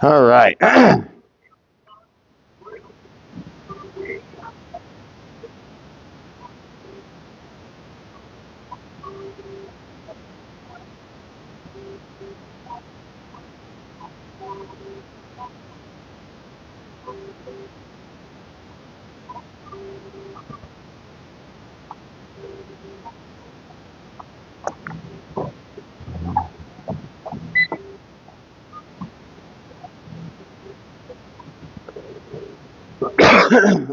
All right.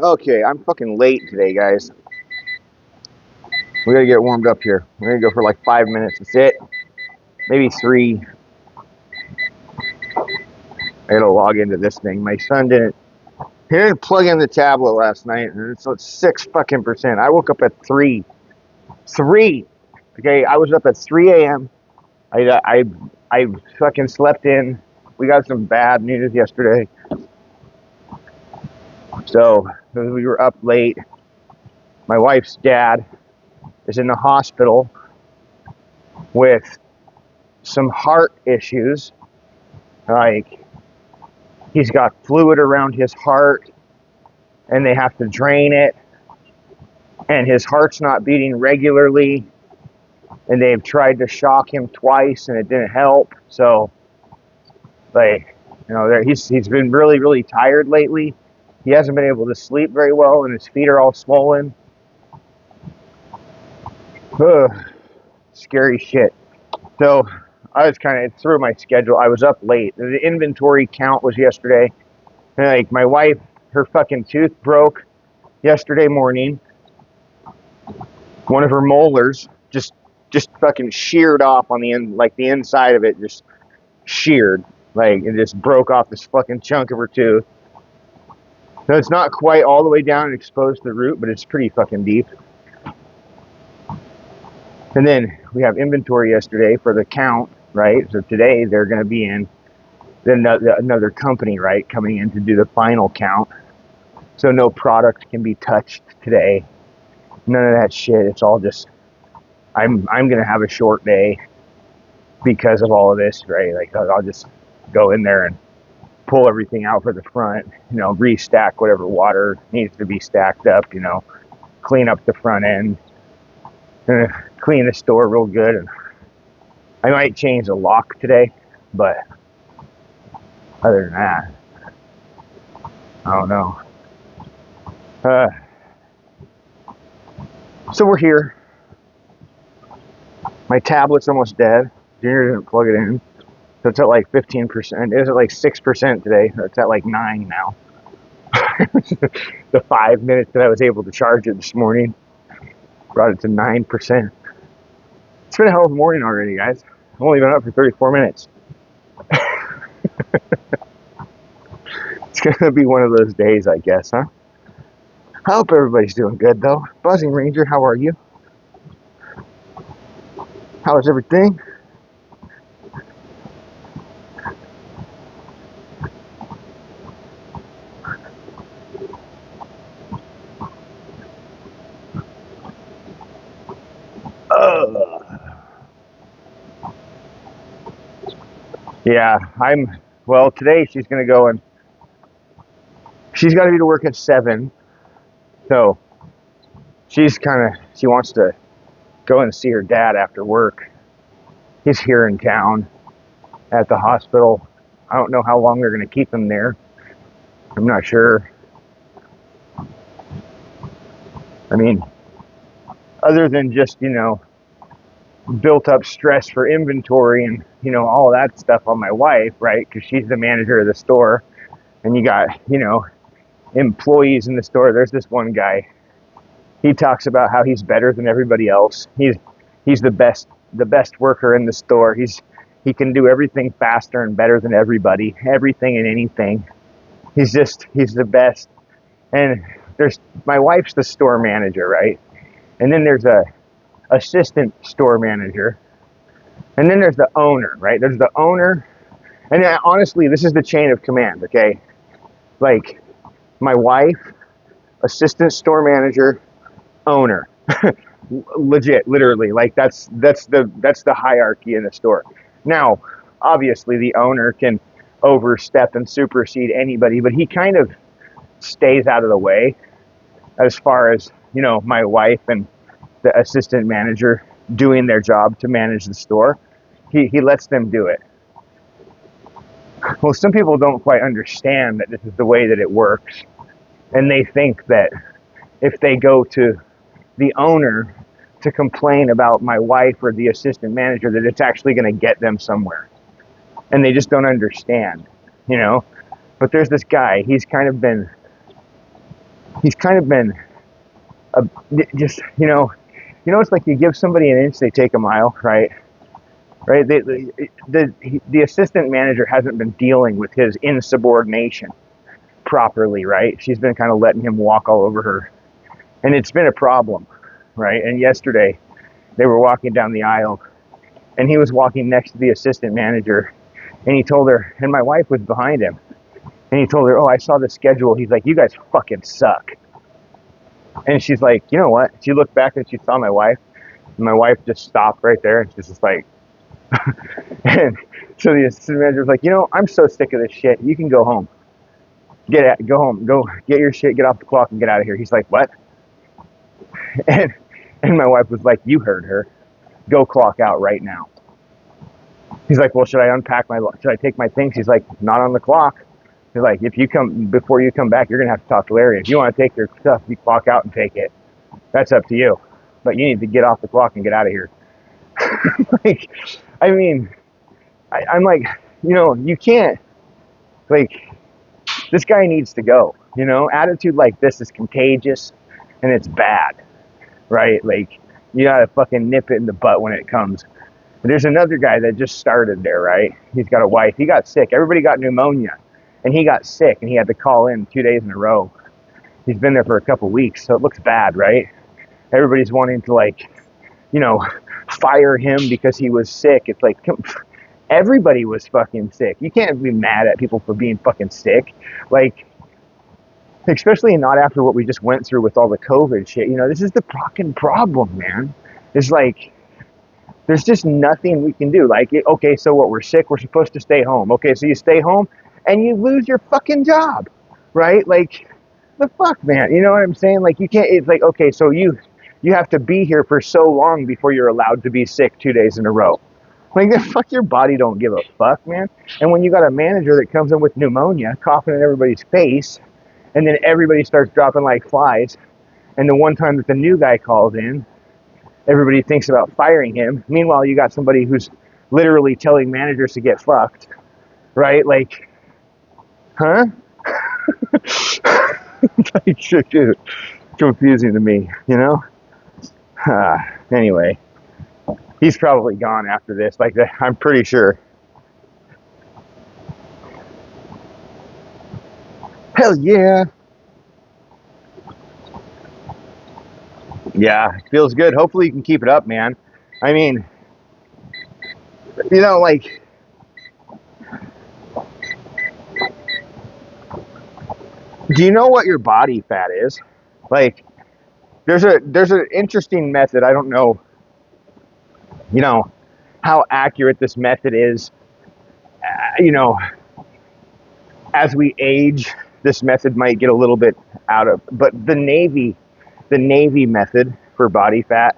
Okay, I'm fucking late today, guys. We gotta get warmed up here. We're gonna go for like 5 minutes. That's it. Maybe three. I gotta log into this thing. My son didn't. He didn't plug in the tablet last night, and it's 6% I woke up at 3. 3. Okay, I was up at 3 a.m. I fucking slept in. We got some bad news yesterday, so we were up late. My wife's dad is in the hospital with some heart issues. Like, he's got fluid around his heart and they have to drain it, and his heart's not beating regularly, and they've tried to shock him twice and it didn't help. So, like, he's been really tired lately. He hasn't been able to sleep very well, and his feet are all swollen. Ugh, scary shit. So I was kind of through my schedule. I was up late. The inventory count was yesterday. And like, my wife, her fucking tooth broke yesterday morning. One of her molars just fucking sheared off on the end, like the inside of it just sheared. Like, it just broke off this fucking chunk of her tooth. So it's not quite all the way down and exposed to the root, but it's pretty fucking deep. And then we have inventory yesterday for the count, right? So today they're going to be in another company, right, coming in to do the final count. So no product can be touched today. None of that shit. It's all just, I'm going to have a short day because of all of this, right? Like, I'll just go in there and pull everything out for the front, restack whatever water needs to be stacked up, clean up the front end, clean the store real good. And I might change the lock today, but other than that, I don't know. So we're here. My tablet's almost dead. Junior didn't plug it in. So it's at like 15%. It was at like 6% today. It's at like 9 now. The 5 minutes that I was able to charge it this morning brought it to 9%. It's been a hell of a morning already, guys. I've only been up for 34 minutes. It's going to be one of those days, I guess, huh? I hope everybody's doing good, though. Buzzing Ranger, how are you? How is everything? Yeah, well, today she's going to go and she's got to be to work at 7. So she wants to go and see her dad after work. He's here in town at the hospital. I don't know how long they're going to keep him there. I'm not sure. I mean, other than just, built up stress for inventory and, all that stuff on my wife, right? Because she's the manager of the store. And you got, employees in the store. There's this one guy. He talks about how he's better than everybody else. He's the best worker in the store. He can do everything faster and better than everybody, everything and anything. He's the best. And there's, my wife's the store manager, right? And then there's a assistant store manager. And then there's the owner, right? There's the owner. And honestly, this is the chain of command, okay? Like, my wife, assistant store manager, owner. Legit, literally. Like, that's the hierarchy in the store. Now, obviously the owner can overstep and supersede anybody, but he kind of stays out of the way as far as, you know, my wife and the assistant manager doing their job to manage the store. He lets them do it. Well, some people don't quite understand that this is the way that it works, and they think that if they go to the owner to complain about my wife or the assistant manager, that it's actually going to get them somewhere, and they just don't understand, you know. But there's this guy. He's kind of been just, it's like you give somebody an inch, they take a mile, right? Right. The assistant manager hasn't been dealing with his insubordination properly, right? She's been kind of letting him walk all over her, and it's been a problem, right? And yesterday they were walking down the aisle, and he was walking next to the assistant manager, and he told her, and my wife was behind him, and he told her, "Oh, I saw the schedule." He's like, "You guys fucking suck." And she's like, "You know what?" She looked back and she saw my wife, and my wife just stopped right there, and she's just like, and so the assistant manager was like, "I'm so sick of this shit. You can go home. Go home. Go get your shit, get off the clock, and get out of here." He's like, "What?" And my wife was like, "You heard her. Go clock out right now." He's like, "Well, should I take my things?" He's like, "Not on the clock." He's like, before you come back, you're going to have to talk to Larry. If you want to take your stuff, you clock out and take it. That's up to you. But you need to get off the clock and get out of here. Like, I mean, I'm like, you can't, like, this guy needs to go, attitude like this is contagious and it's bad, right? Like, you gotta fucking nip it in the butt when it comes. There's another guy that just started there, right? He's got a wife. He got sick. Everybody got pneumonia, and he got sick, and he had to call in 2 days in a row. He's been there for a couple weeks, so it looks bad, right? Everybody's wanting to, like, fire him because he was sick. It's like, everybody was fucking sick. You can't be mad at people for being fucking sick. Like, especially not after what we just went through with all the COVID shit. This is the fucking problem, man. It's like, there's just nothing we can do. Like, okay, so what? We're sick. We're supposed to stay home. Okay, so you stay home and you lose your fucking job, right? Like, the fuck, man. You know what I'm saying? Like, you can't. It's like, okay, so you have to be here for so long before you're allowed to be sick 2 days in a row. Like, the fuck, your body don't give a fuck, man. And when you got a manager that comes in with pneumonia, coughing in everybody's face, and then everybody starts dropping like flies, and the one time that the new guy calls in, everybody thinks about firing him. Meanwhile, you got somebody who's literally telling managers to get fucked, right? Like, huh? Like, shit, confusing to me, Anyway, he's probably gone after this. Like, I'm pretty sure. Hell yeah. Yeah, feels good. Hopefully you can keep it up, man. I mean, like, do you know what your body fat is? Like, there's an interesting method. I don't know, how accurate this method is. As we age, this method might get a little bit out of, but the Navy method for body fat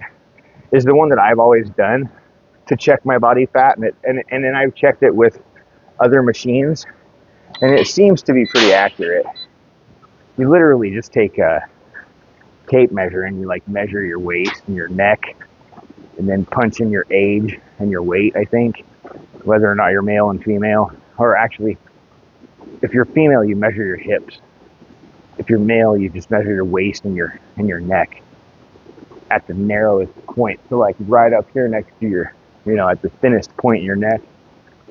is the one that I've always done to check my body fat, and then I've checked it with other machines, and it seems to be pretty accurate. You literally just take a tape measure and you like measure your waist and your neck, and then punch in your age and your weight, I think, whether or not you're male and female. Or actually, if you're female, you measure your hips. If you're male, you just measure your waist and your neck at the narrowest point. So like right up here next to your, at the thinnest point in your neck,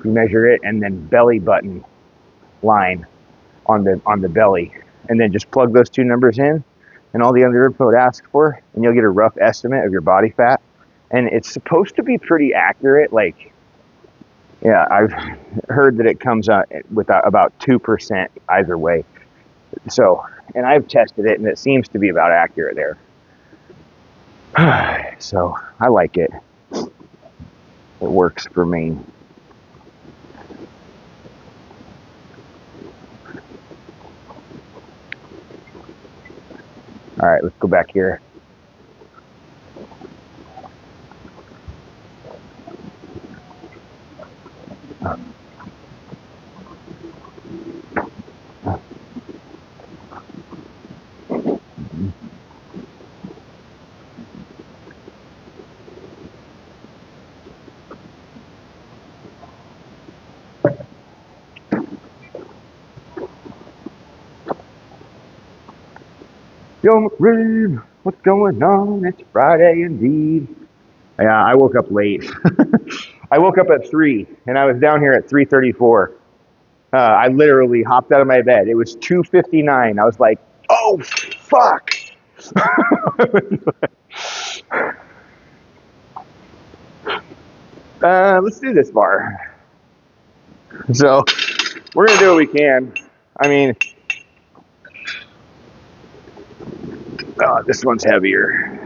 you measure it, and then belly button line on the belly, and then just plug those two numbers in and all the other info it asks for, and you'll get a rough estimate of your body fat. And it's supposed to be pretty accurate. Like, yeah, I've heard that it comes out with about 2% either way. So, and I've tested it, and it seems to be about accurate there. So I like it. It works for me. All right, let's go back here. Yo, McRib, what's going on? It's Friday indeed. Yeah, I woke up late. I woke up at 3, and I was down here at 3:34. I literally hopped out of my bed. It was 2:59. I was like, "Oh fuck!" Let's do this bar. So we're gonna do what we can. I mean, this one's heavier.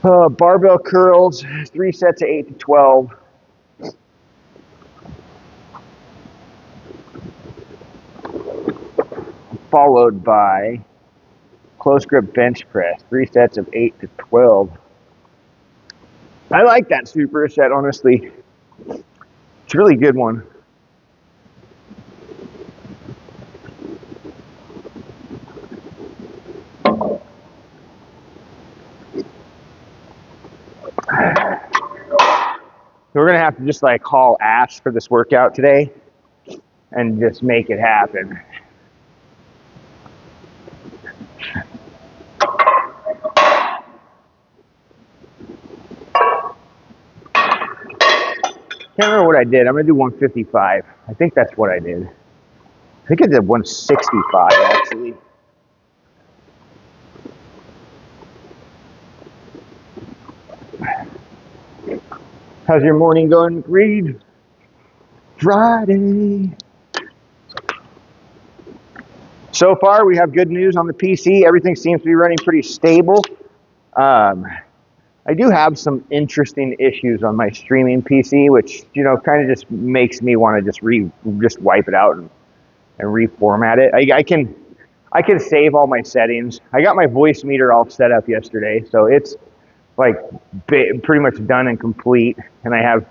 Barbell curls, 3 sets of 8 to 12. Followed by close grip bench press, 3 sets of 8 to 12. I like that superset, honestly. It's a really good one. So we're gonna have to just like haul ass for this workout today and just make it happen. Can't remember what I did. I'm gonna do 155. I think that's what I did. I think I did 165 actually. How's your morning going, Reed? Friday. So far, we have good news on the PC. Everything seems to be running pretty stable. I do have some interesting issues on my streaming PC, which kind of just makes me want to just wipe it out and reformat it. I can save all my settings. I got my voice meter all set up yesterday, so it's like pretty much done and complete, and I have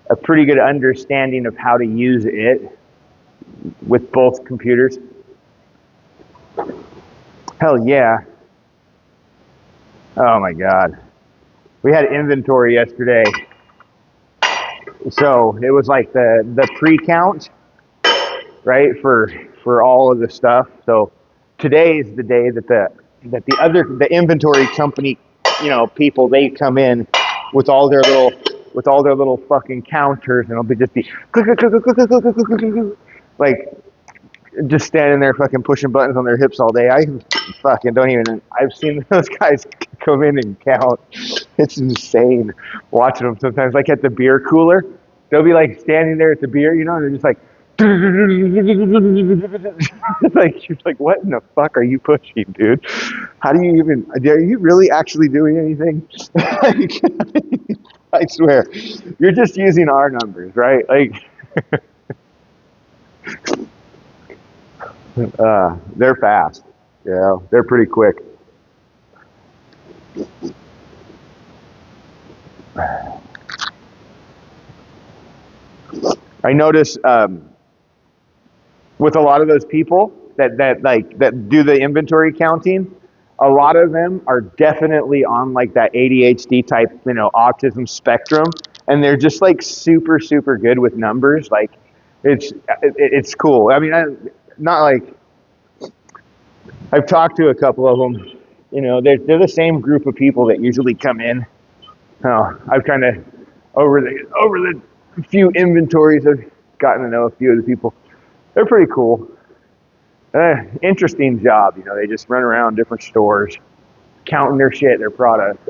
a pretty good understanding of how to use it with both computers. Hell yeah. Oh my God. We had inventory yesterday. So it was like the pre-count, right, for all of the stuff. So today is the day that the inventory company, people, they come in with all their little fucking counters, and it'll just be like just standing there fucking pushing buttons on their hips all day. I fucking don't even. I've seen those guys come in and count. It's insane watching them sometimes. Like at the beer cooler, they'll be like standing there at the beer, and they're just like, you're like, what in the fuck are you pushing, dude? How do you even? Are you really actually doing anything? I swear, you're just using our numbers, right? Like. They're fast. Yeah, they're pretty quick. I notice with a lot of those people that do the inventory counting, a lot of them are definitely on like that ADHD type, autism spectrum, and they're just like super super good with numbers. Like it's cool. I mean, not like I've talked to a couple of them. They're the same group of people that usually come in. I've kind of over the few inventories, I've gotten to know a few of the people. They're pretty cool. Interesting job. They just run around different stores, counting their shit, their product.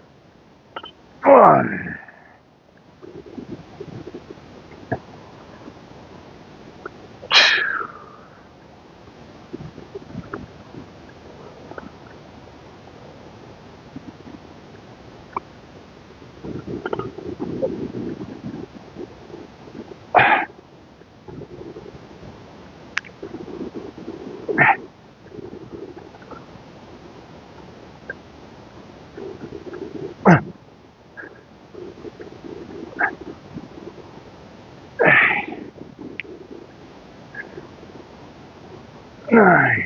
Hey.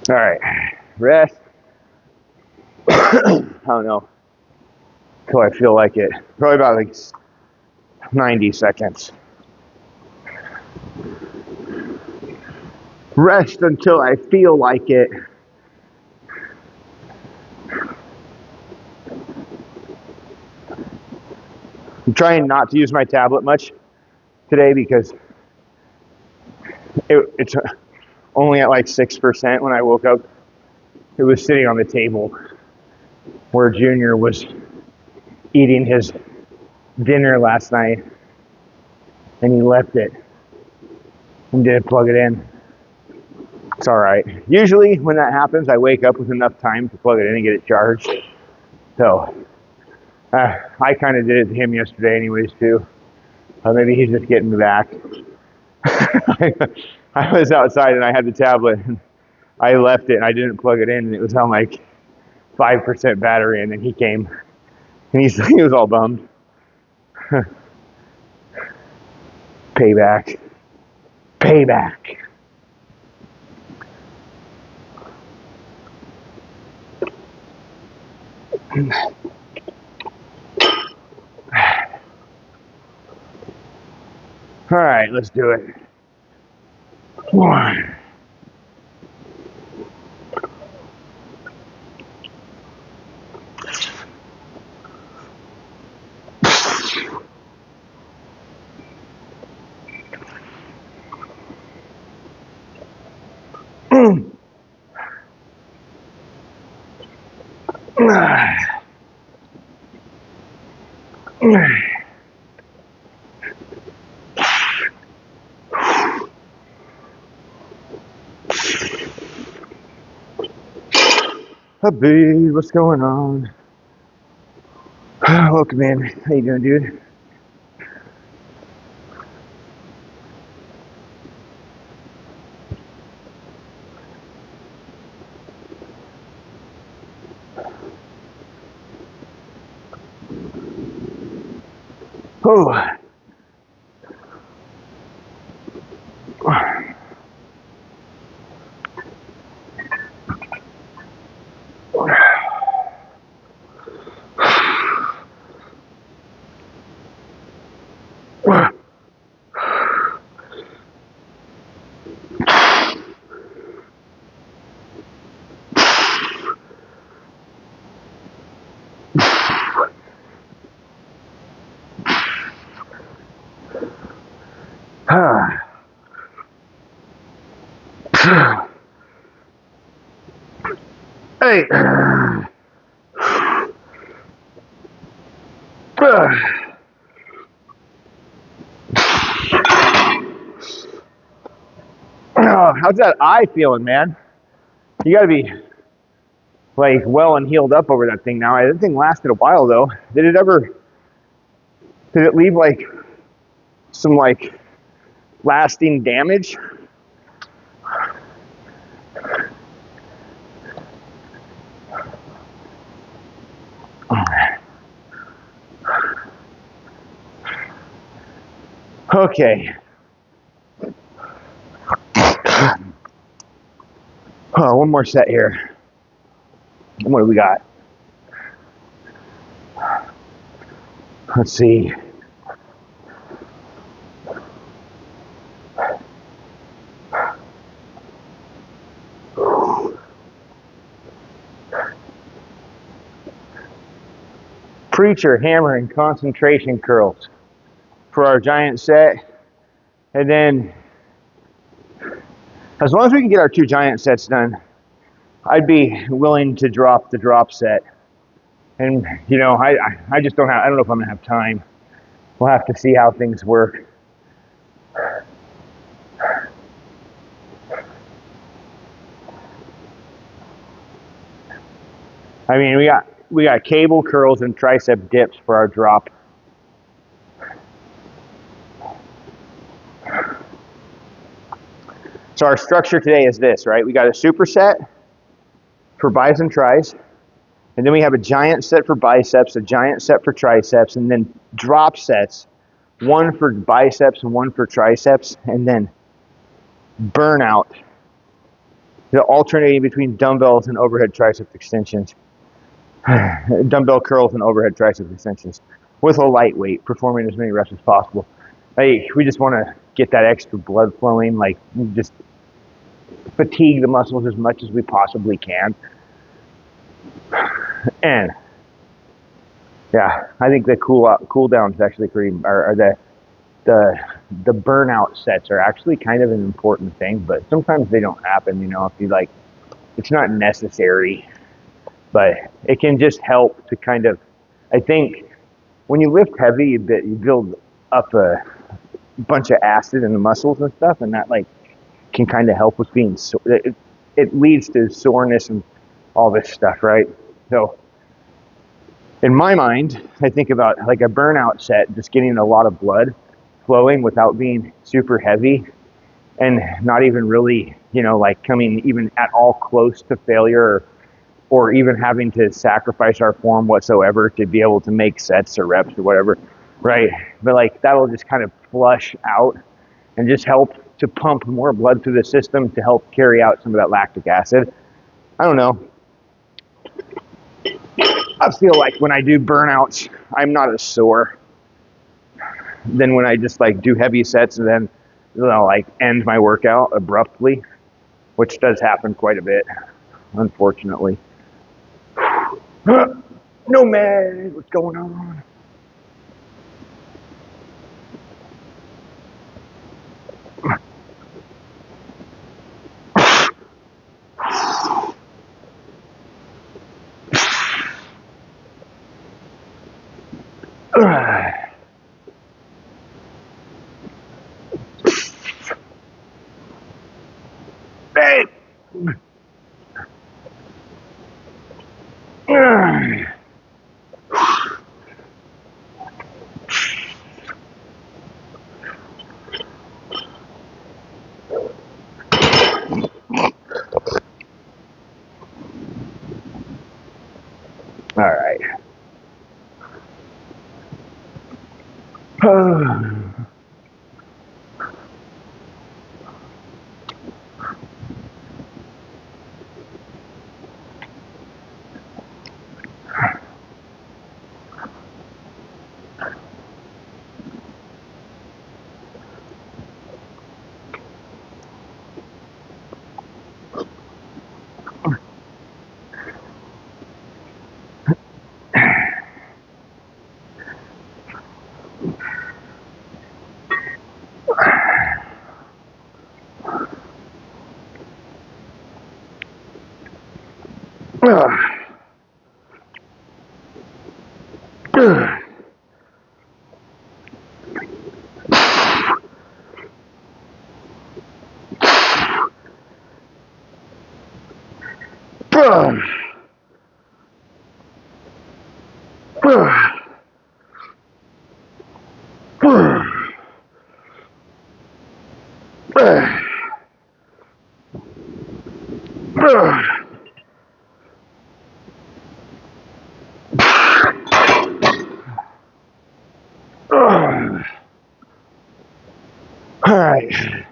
All right, rest. I don't know until I feel like it. Probably about like 90 seconds. Rest until I feel like it. I'm trying not to use my tablet much today because it's only at like 6% when I woke up. It was sitting on the table where Junior was eating his dinner last night, and he left it and didn't plug it in. It's all right. Usually when that happens, I wake up with enough time to plug it in and get it charged. So I kind of did it to him yesterday anyways too. Maybe he's just getting me back. I was outside and I had the tablet and I left it and I didn't plug it in and it was on like 5% battery, and then he came and he was all bummed. Payback. All right, let's do it. One. Hubby, what's going on? Welcome in. How you doing, dude? Oh. Hey. How's that eye feeling, man? You gotta be like well and healed up over that thing now. That thing lasted a while though. Did it leave like some like lasting damage? Okay. One more set here. What do we got? Let's see. Preacher, hammer, and concentration curls for our giant set. And then, as long as we can get our 2 giant sets done, I'd be willing to drop the drop set. And, you know, I just don't have, I don't know if I'm going to have time. We'll have to see how things work. I mean, we got cable curls and tricep dips for our drop. So our structure today is this, right? We got a superset for bis and tris, and then we have a giant set for biceps, a giant set for triceps, and then drop sets, one for biceps and one for triceps, and then burnout, the alternating between dumbbells and overhead tricep extensions, dumbbell curls and overhead tricep extensions, with a lightweight, performing as many reps as possible. Hey, we just want to get that extra blood flowing, like just fatigue the muscles as much as we possibly can. And yeah, I think the cool down is actually pretty, or the burnout sets are actually kind of an important thing, but sometimes they don't happen, you know, if you like, it's not necessary, but it can just help to kind of, I think when you lift heavy, you build up a bunch of acid in the muscles and stuff, and that like can kind of help with being sore. It leads to soreness and all this stuff, right? So in my mind, I think about like a burnout set, just getting a lot of blood flowing without being super heavy and not even really, you know, like coming even at all close to failure or even having to sacrifice our form whatsoever to be able to make sets or reps or whatever, right? But like that'll just kind of flush out and just help to pump more blood through the system to help carry out some of that lactic acid. I don't know. I feel like when I do burnouts, I'm not as sore than when I just like do heavy sets and then, you know, like end my workout abruptly, which does happen quite a bit, unfortunately. No man, what's going on? Hey! All right. All right.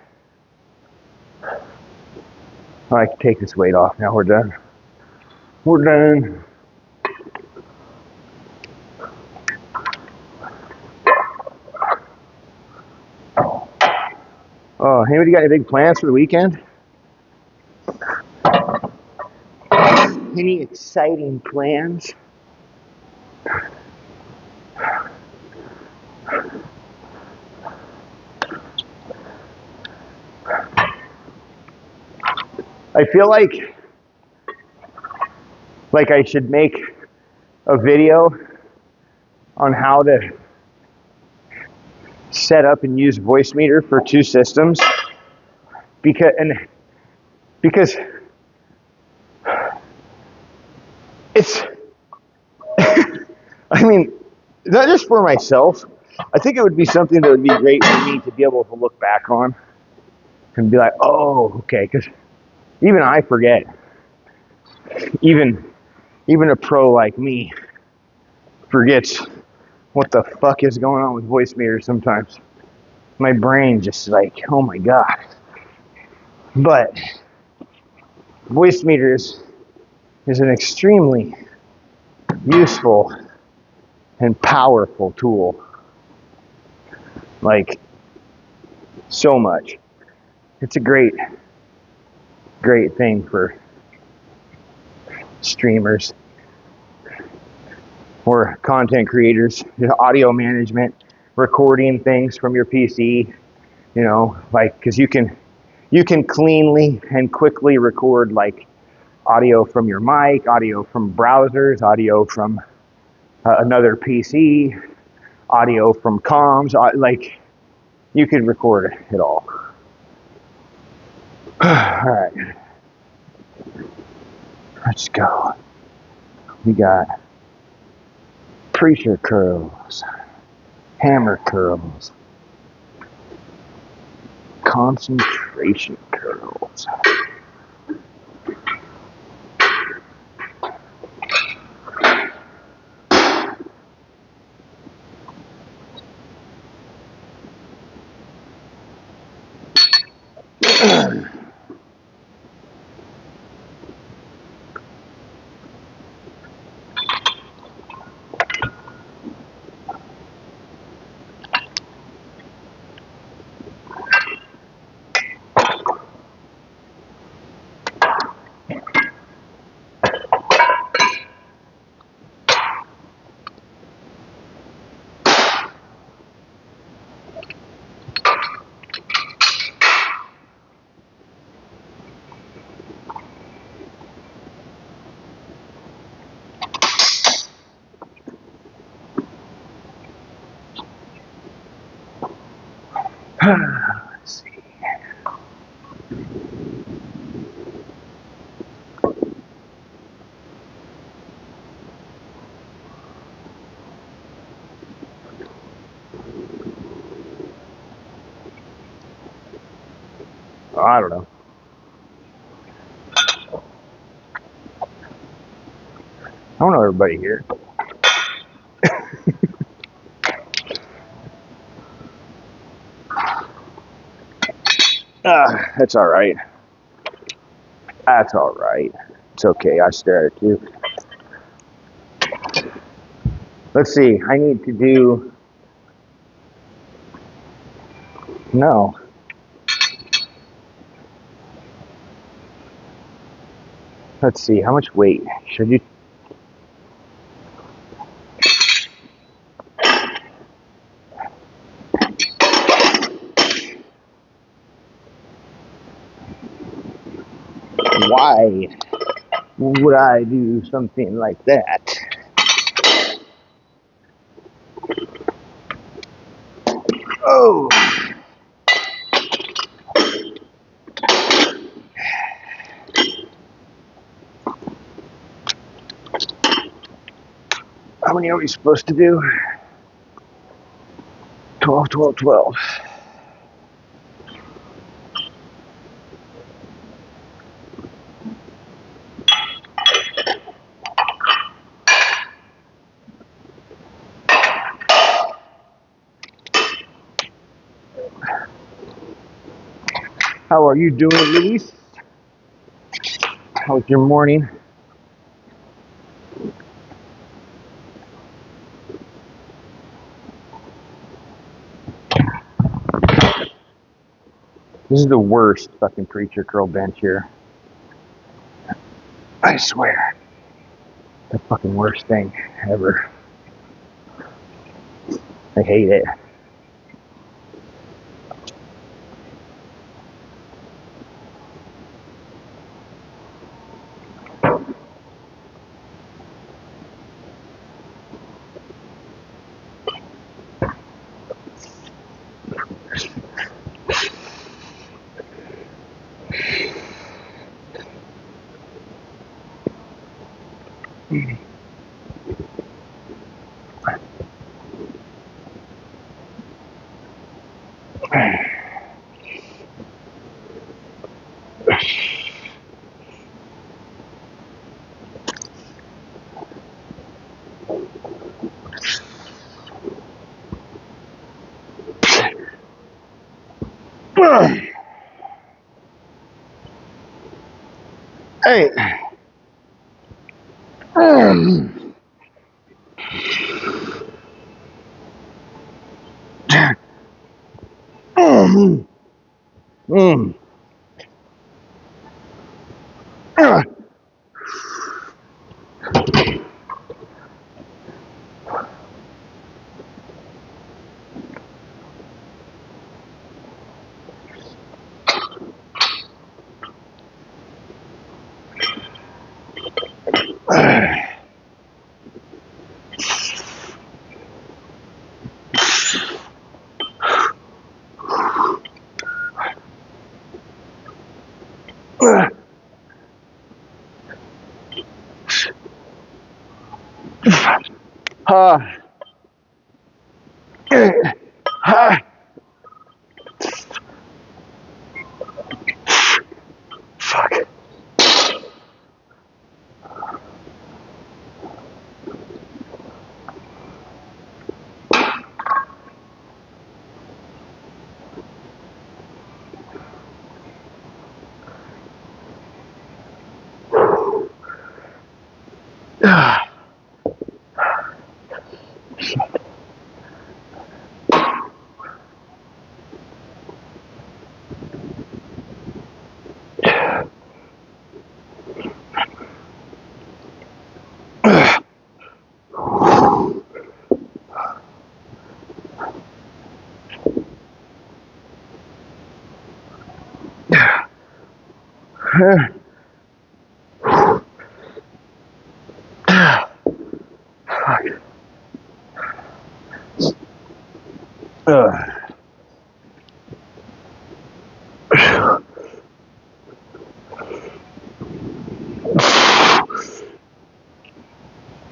I can take this weight off now. We're done. We're done. Oh, anybody got any big plans for the weekend? Any exciting plans? I feel like I should make a video on how to set up and use Voicemeeter for two systems because it's I mean, not just for myself. I think it would be something that would be great for me to be able to look back on and be like, oh, okay, because even I forget. Even a pro like me forgets what the fuck is going on with Voicemeeter sometimes. My brain just like, oh my god. But Voicemeeter is an extremely useful and powerful tool. Like, so much. It's a great thing for streamers or content creators, audio management, recording things from your PC, like, because you can cleanly and quickly record like audio from your mic, audio from browsers, audio from another PC, audio from comms, like you could record it all. All right, let's go. We got preacher curls, hammer curls, concentration curls. Let's see. I don't know. I don't know everybody here. That's all right. That's all right. It's okay. I stare at it too. Let's see. I need to do. No. Let's see. How much weight should you? Why would I do something like that? Oh. How many are we supposed to do? 12, 12, 12. How are you doing, Luis? How's your morning? is the worst fucking preacher curl bench here. I swear. The fucking worst thing ever. I hate it. Hey.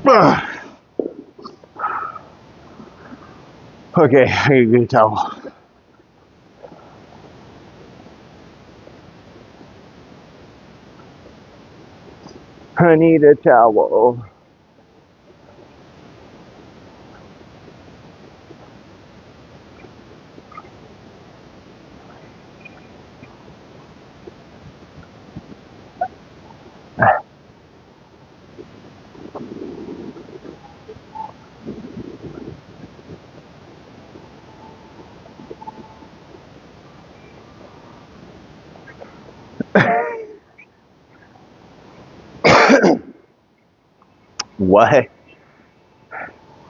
Fuck. Okay, I need a towel. I need a towel. What?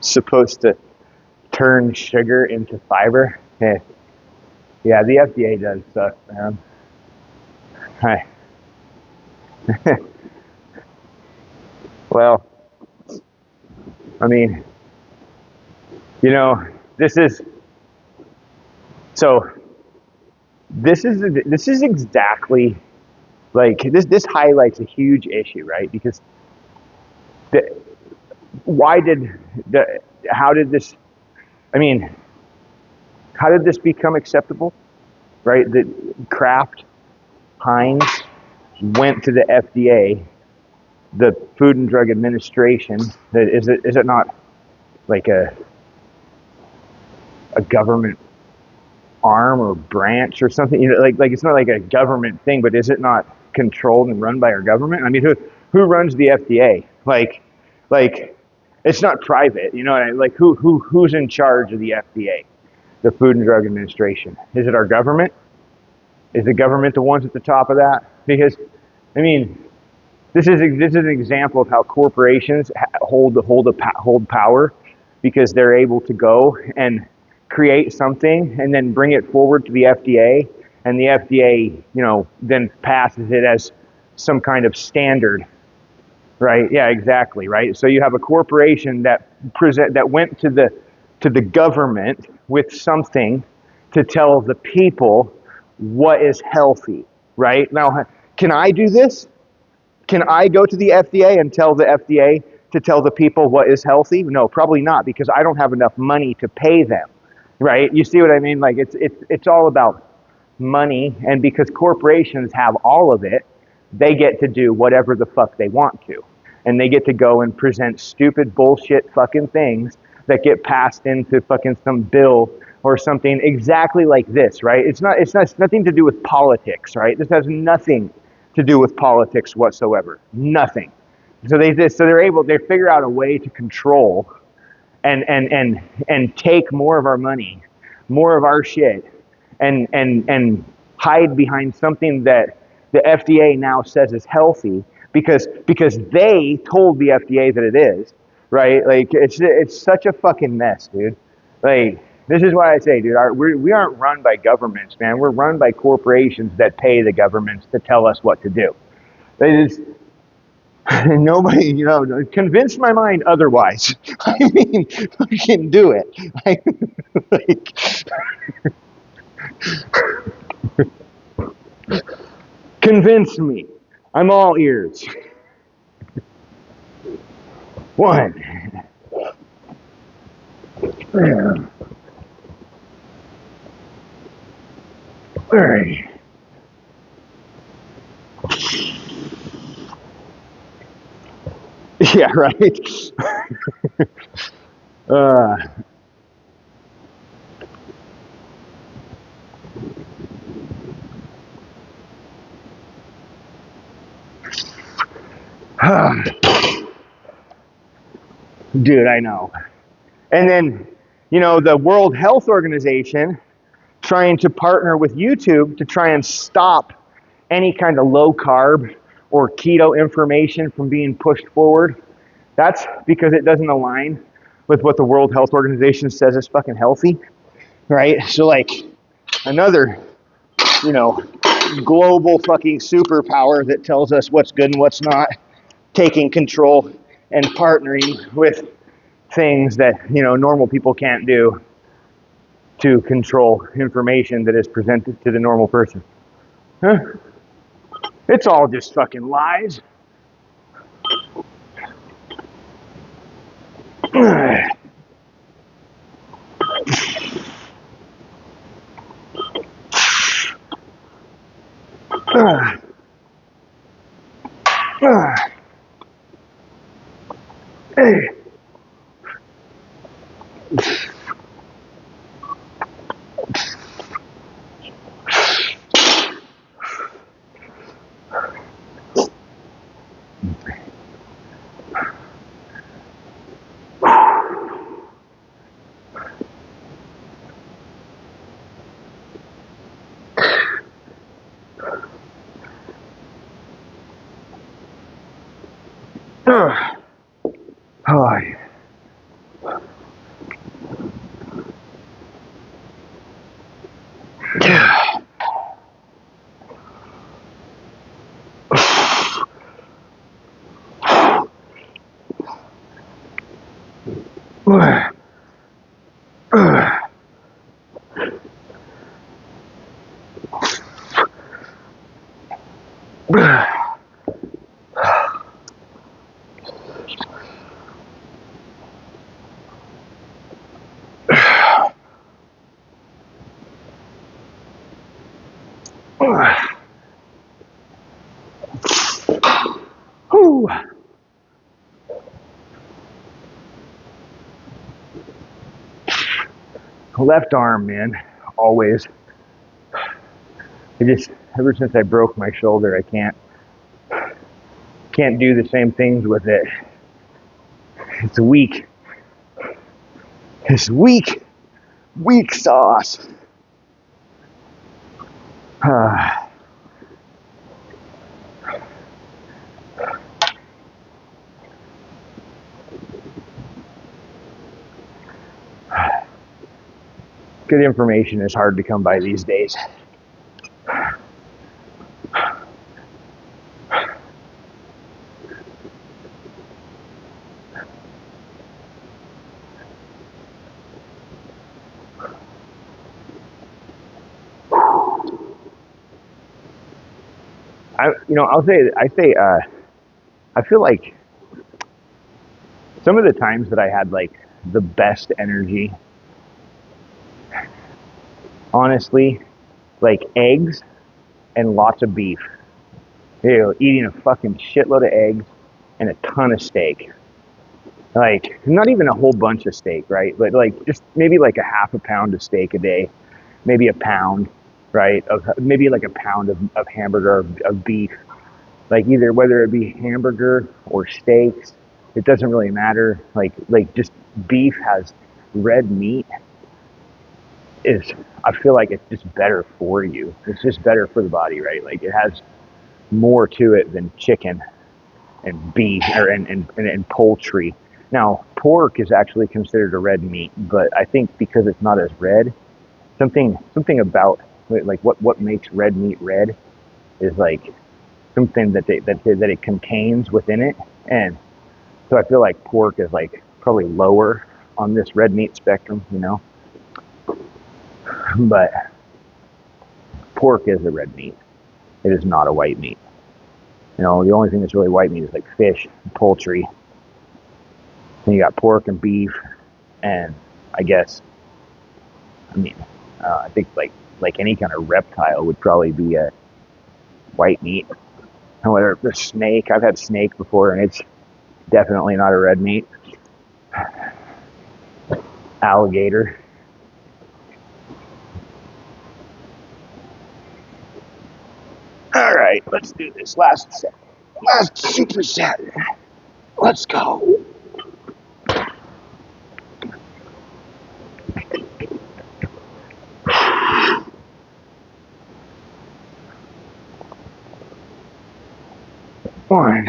Supposed to turn sugar into fiber? Yeah, the FDA does suck, man. Hi. Well, I mean, this is so. This is exactly like this. This highlights a huge issue, right? Because the, why did the how did this? I mean, how did this become acceptable? Right? The Kraft Heinz went to the FDA, the Food and Drug Administration. That is it not like a government arm or branch or something? Like it's not like a government thing, but is it not controlled and run by our government? I mean, who runs the FDA? Like it's not private, like who's in charge of the FDA, the Food and Drug Administration? Is it our government? Is the government the ones at the top of that? Because, I mean, this is an example of how corporations hold power, because they're able to go and create something and then bring it forward to the FDA, and the FDA, then passes it as some kind of standard, right? Yeah, exactly, right. So you have a corporation that went to the government with something to tell the people what is healthy, right? Now, can I do this? Can I go to the FDA and tell the FDA to tell the people what is healthy? No, probably not, because I don't have enough money to pay them, right? You see what I mean? Like it's all about money, and because corporations have all of it, they get to do whatever the fuck they want to. And they get to go and present stupid bullshit fucking things that get passed into fucking some bill or something exactly like this, right? It's nothing to do with politics, right? This has nothing to do with politics whatsoever. Nothing. So they figure out a way to control and take more of our money, more of our shit, and hide behind something that the FDA now says is healthy, because they told the FDA that it is, right? Like it's such a fucking mess, dude. Like, this is why I say, dude, we aren't run by governments, man. We're run by corporations that pay the governments to tell us what to do. They just, nobody, convince my mind otherwise. I mean, I can do it. Like, convince me. I'm all ears. One. Three. Yeah, right. uh, Dude, I know. And then, the World Health Organization trying to partner with YouTube to try and stop any kind of low carb or keto information from being pushed forward. That's because it doesn't align with what the World Health Organization says is fucking healthy, right? So, like, another, global fucking superpower that tells us what's good and what's not, taking control and partnering with things that, normal people can't do to control information that is presented to the normal person. Huh? It's all just fucking lies. Hey. Oh, yeah. Whew. Left arm, man, always. Ever since I broke my shoulder, I can't do the same things with it. It's weak. It's weak sauce. Good information is hard to come by these days. I feel like some of the times that I had like the best energy, honestly, like eggs and lots of beef. You know, eating a fucking shitload of eggs and a ton of steak. Like, not even a whole bunch of steak, right? But like just maybe like a half a pound of steak a day, maybe a pound, right? Of maybe like a pound of hamburger of beef. Like either whether it be hamburger or steaks, it doesn't really matter. Like just beef has red meat is I feel like it's just better for you. It's just better for the body, right? Like it has more to it than chicken and beef and poultry. Now, pork is actually considered a red meat, but I think because it's not as red, something about like what makes red meat red is like something that it contains within it, and so I feel like pork is like probably lower on this red meat spectrum, you know. But pork is a red meat. It is not a white meat. You know, the only thing that's really white meat is like fish, and poultry. Then you got pork and beef, and I guess, I mean, I think like any kind of reptile would probably be a white meat. And whether the snake, I've had snake before, and it's definitely not a red meat. Alligator. All right, let's do this last set. Last superset. Let's go. One.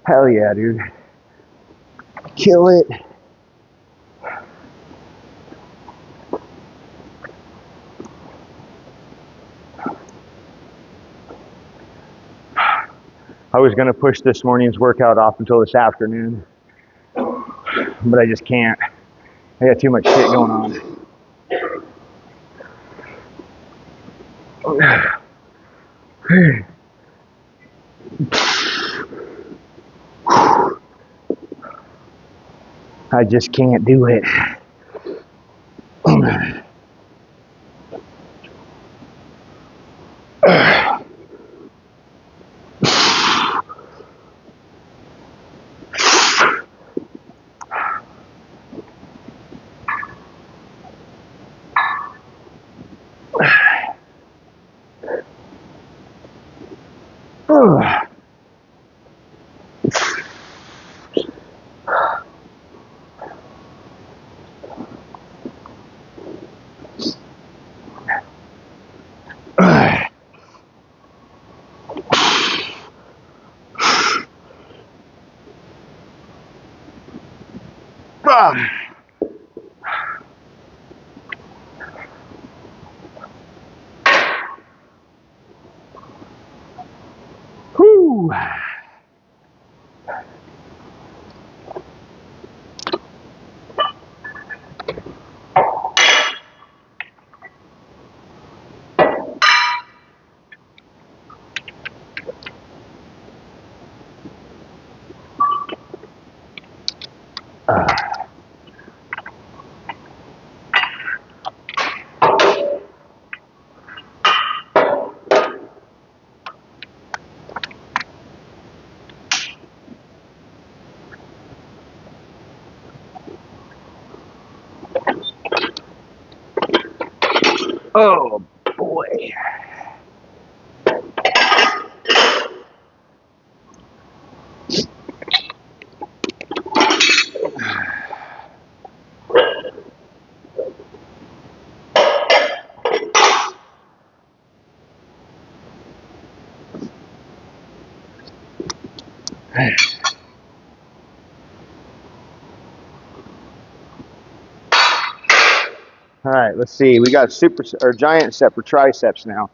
Hell yeah, dude. Kill it. I was going to push this morning's workout off until this afternoon, but I just can't. I got too much shit going on. I just can't do it. Whew. Oh boy. All right, let's see. We got super or giant set for triceps now.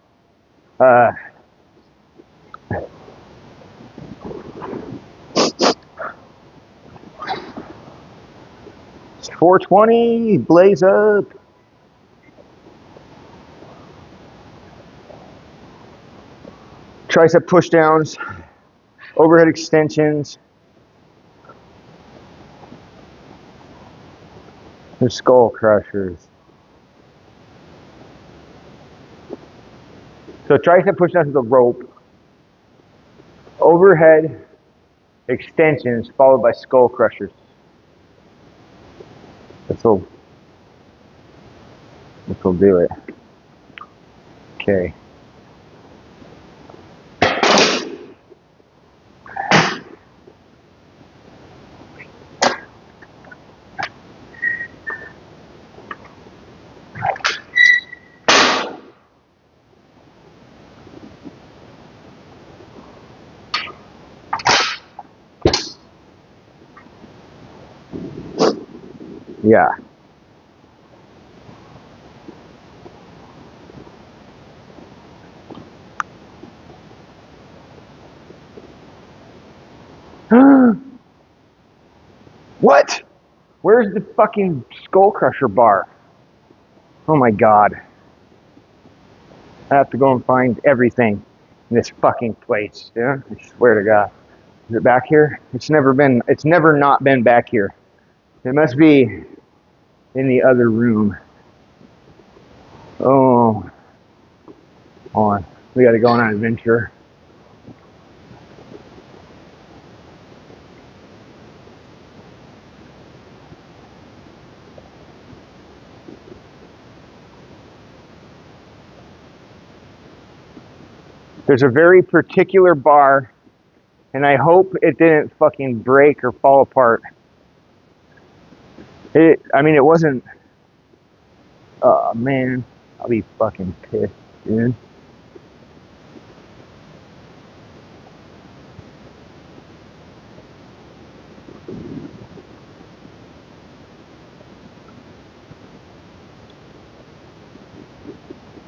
It's 420, blaze up. Tricep push downs, overhead extensions. The skull crushers. So tricep push downs with a rope, overhead extensions followed by skull crushers. This will do it. Okay. Yeah. What? Where's the fucking skull crusher bar? Oh my god. I have to go and find everything in this fucking place, dude. I swear to God. Is it back here? It's never not been back here. It must be in the other room. Oh. Hold on. We gotta go on an adventure. There's a very particular bar, and I hope it didn't fucking break or fall apart. It wasn't. Oh man, I'll be fucking pissed, dude.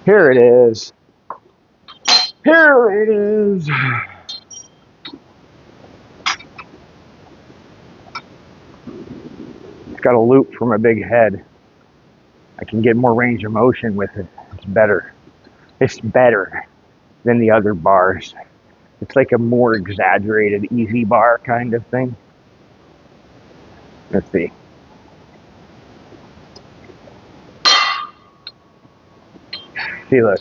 Here it is. Here it is. It's got a loop for my big head. I can get more range of motion with it. It's better. It's better than the other bars. It's like a more exaggerated easy bar kind of thing. Let's see. See, look.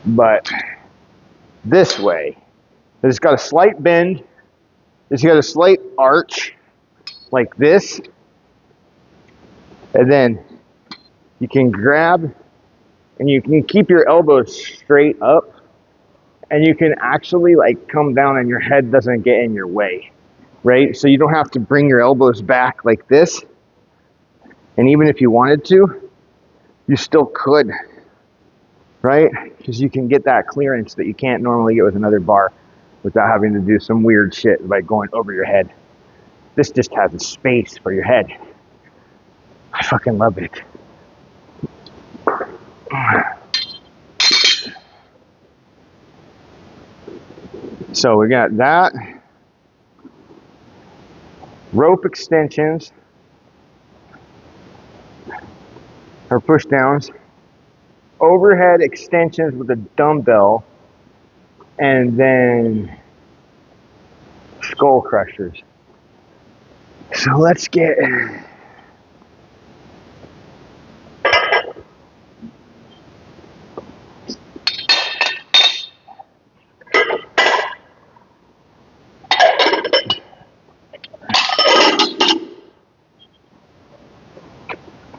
But this way, it's got a slight bend. It's got a slight arch like this. And then you can grab and you can keep your elbows straight up, and you can actually like come down and your head doesn't get in your way, right? So you don't have to bring your elbows back like this. And even if you wanted to, you still could. right? Because you can get that clearance that you can't normally get with another bar without having to do some weird shit like going over your head. This just has a space for your head. I fucking love it. So we got that. Rope extensions or push downs. Overhead extensions with a dumbbell. And then skull crushers. So let's get...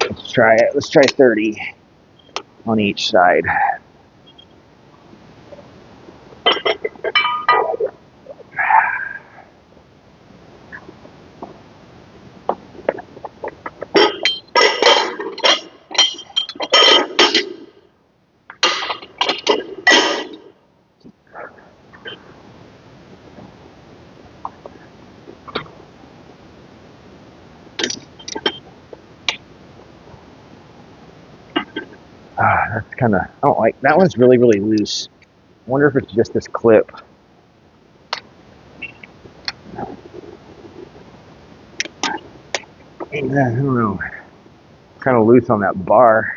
Let's try it. Let's try 30 on each side. That's kind of... I don't like... That one's really, really loose. I wonder if it's just this clip. I don't know. Kind of loose on that bar.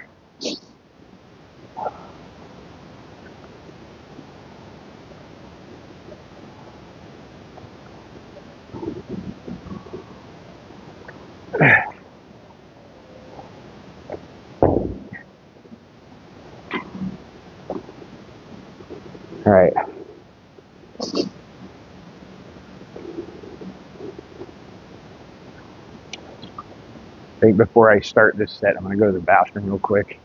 All right. I think before I start this set, I'm going to go to the bathroom real quick.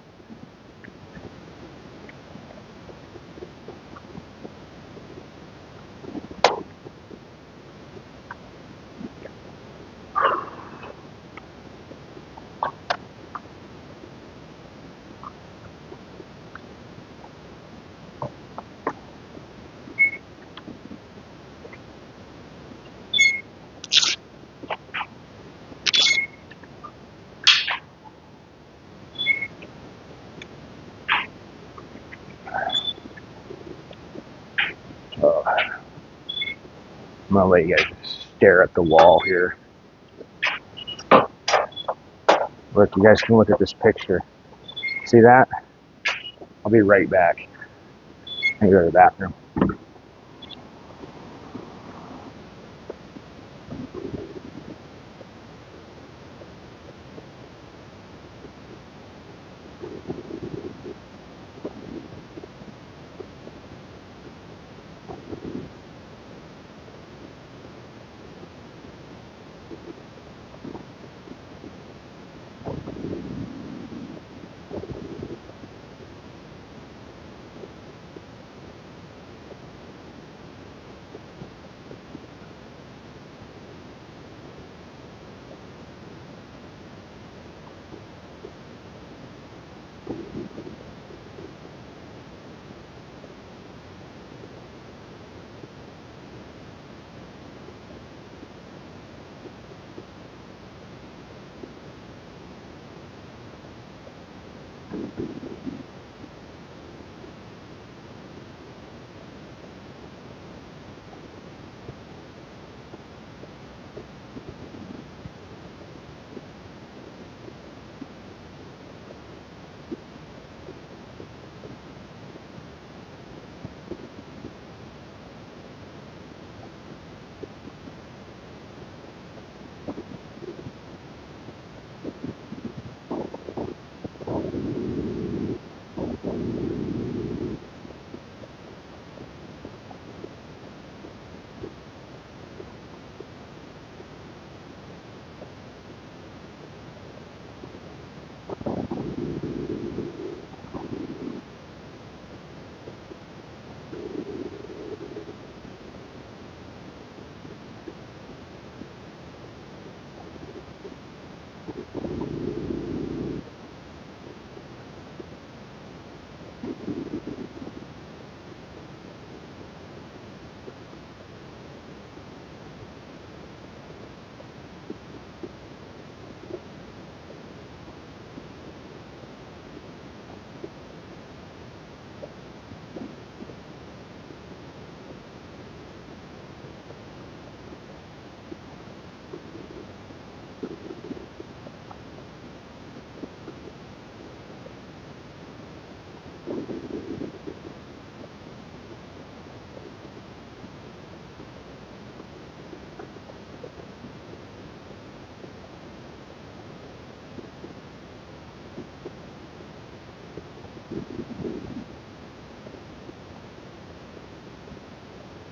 I'm going to let you guys stare at the wall here. Look, you guys can look at this picture. See that? I'll be right back. I go to the bathroom.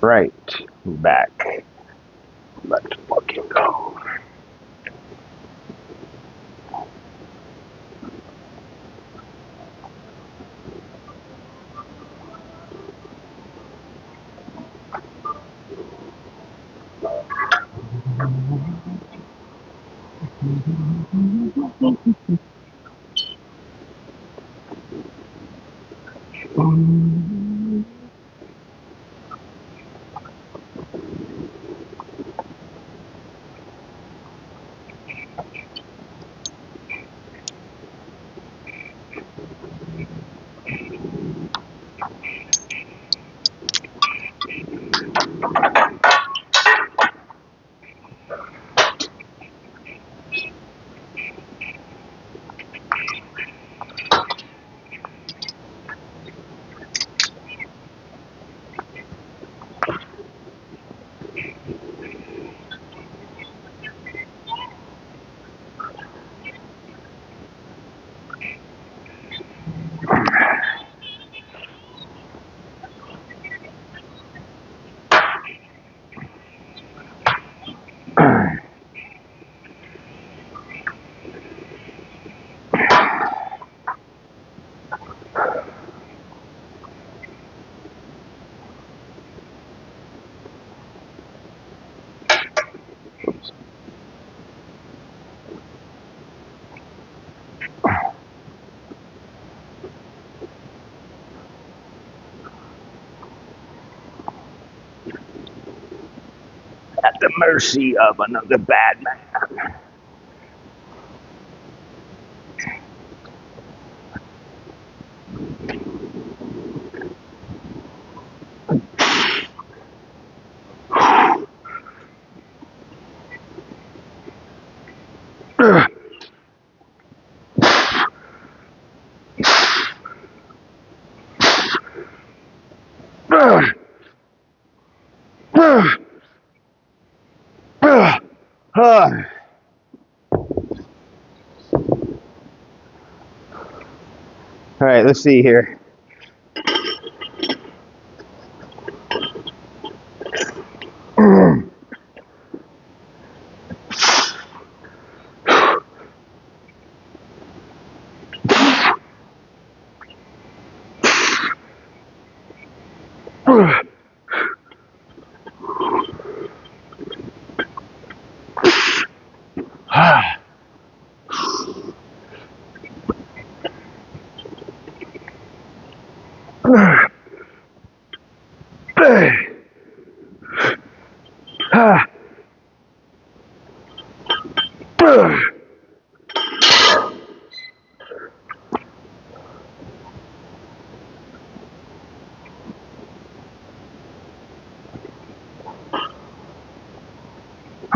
Right. Back. Let's fucking go. At the mercy of another bad man. All right, let's see here.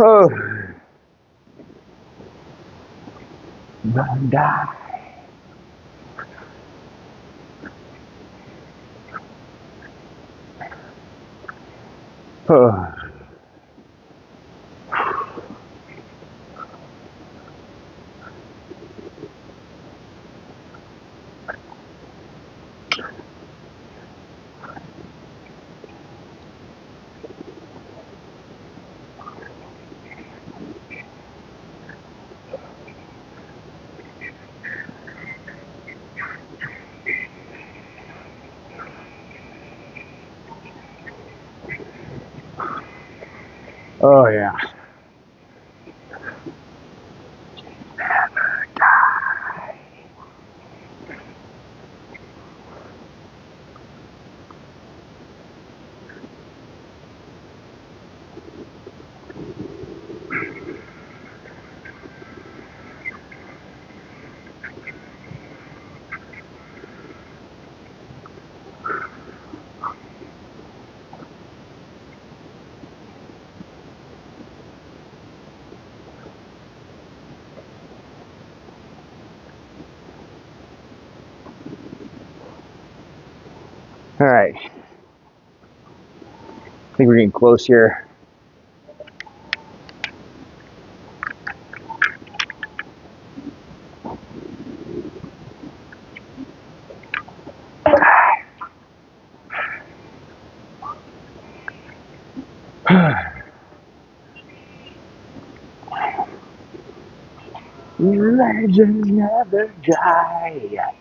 Oh, gonna die. Oh. Oh yeah. All right. I think we're getting close here. Legends never die.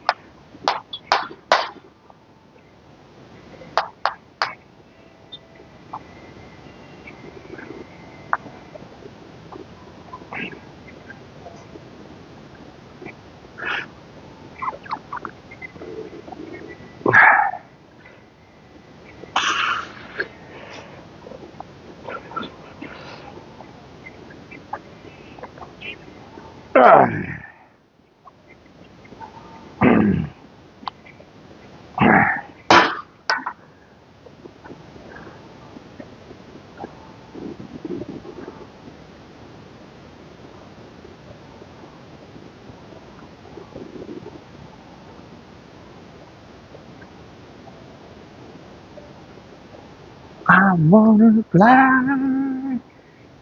I wanna fly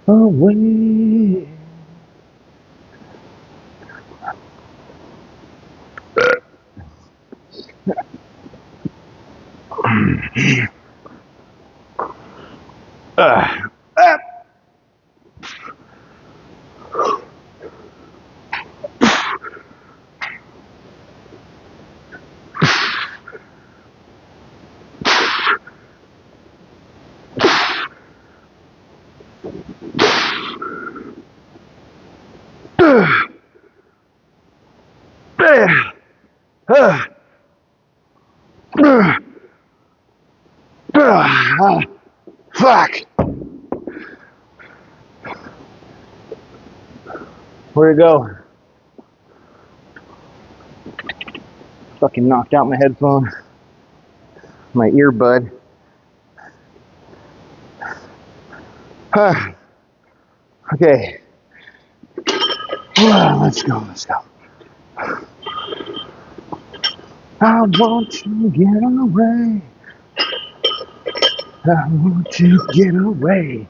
away. Uh, uh, fuck. Where'd it go? Fucking knocked out my headphone, my earbud. Okay. Let's go. I want to get away. I want to get away.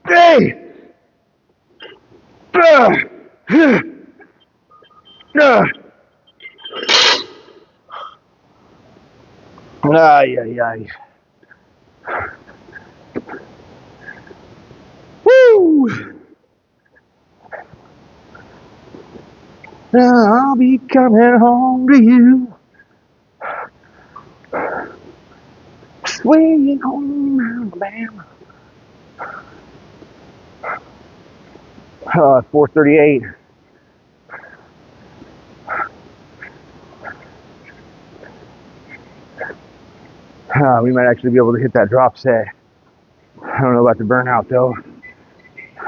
Hey! Ay, ay, ay. Woo! I'll be coming home to you. Swinging home, Alabama. 4:38. We might actually be able to hit that drop set. I don't know about the burnout though.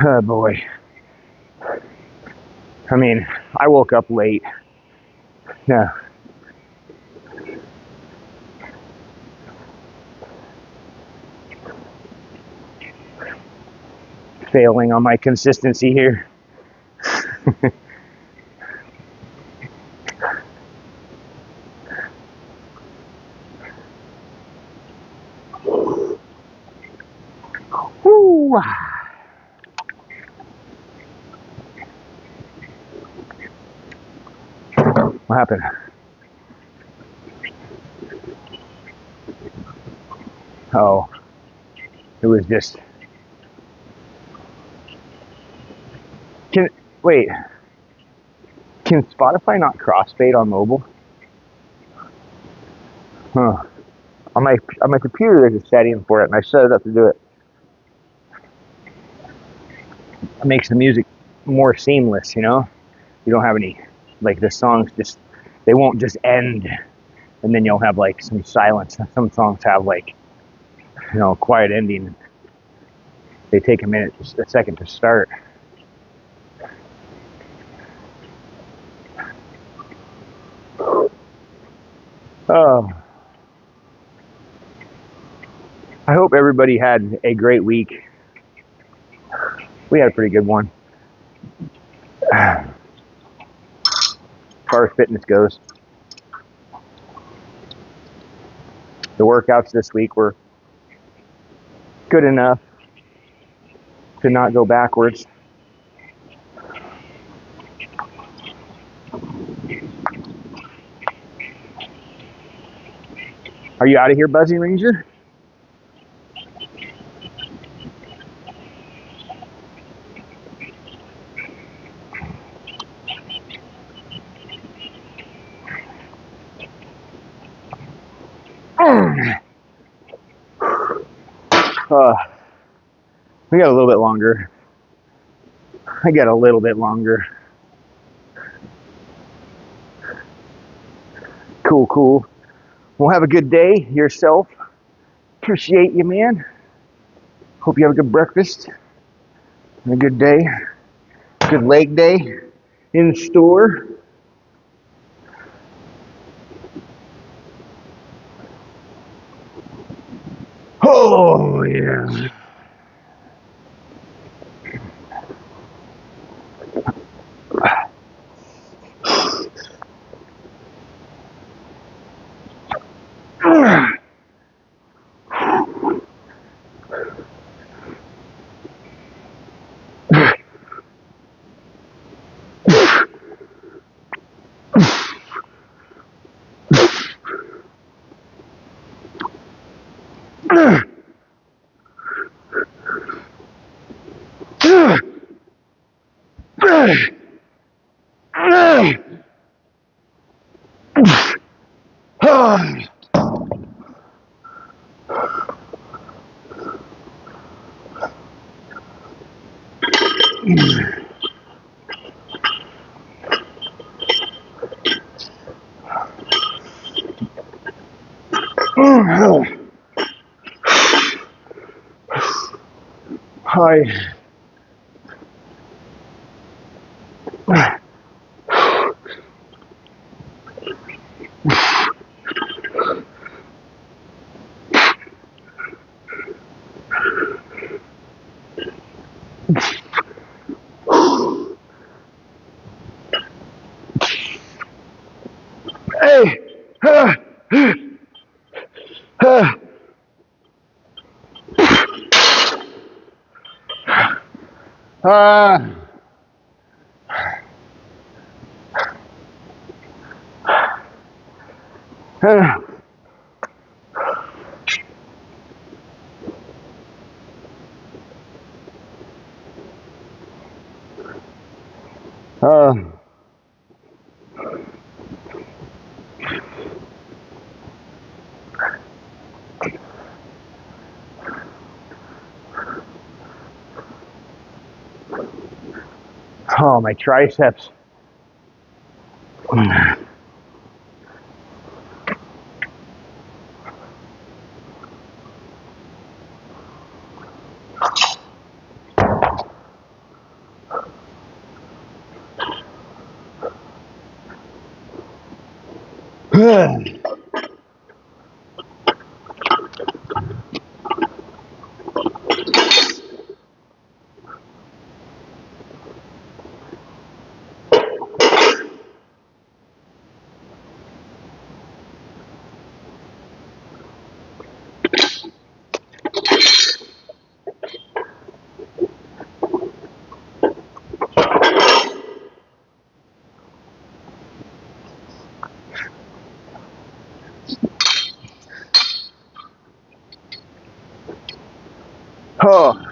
Oh boy. I mean, I woke up late. Yeah. Failing on my consistency here. Woo! What happened? Oh, it was just. Wait? Can Spotify not crossfade on mobile? Huh. On my computer, there's a setting for it, and I set it up to do it. It makes the music more seamless, you know. You don't have any like the songs just they won't just end, and then you'll have like some silence. Some songs have like quiet ending. They take a second to start. Oh. I hope everybody had a great week. We had a pretty good one. As far as fitness goes. The workouts this week were good enough. to not go backwards. Are you out of here, Buzzy Ranger? We got a little bit longer. I got a little bit longer. Cool, cool. Well, have a good day yourself. Appreciate you, man. Hope you have a good breakfast and a good day. Good leg day in store. Oh, yeah. Hi. Hey. Uh, uh, oh, my triceps. Oh.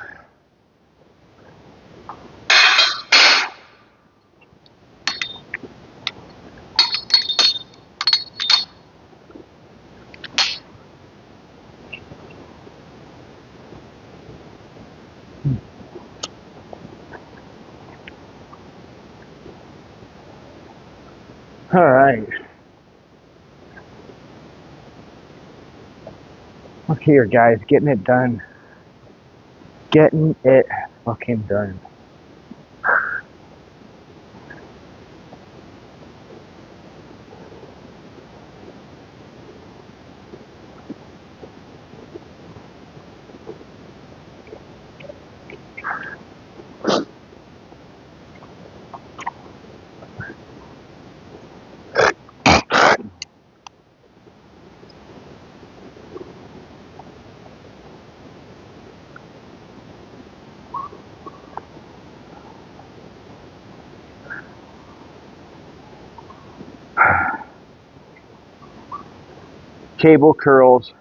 All right. Look here, guys. Getting it done. Getting it fucking done. cable curls,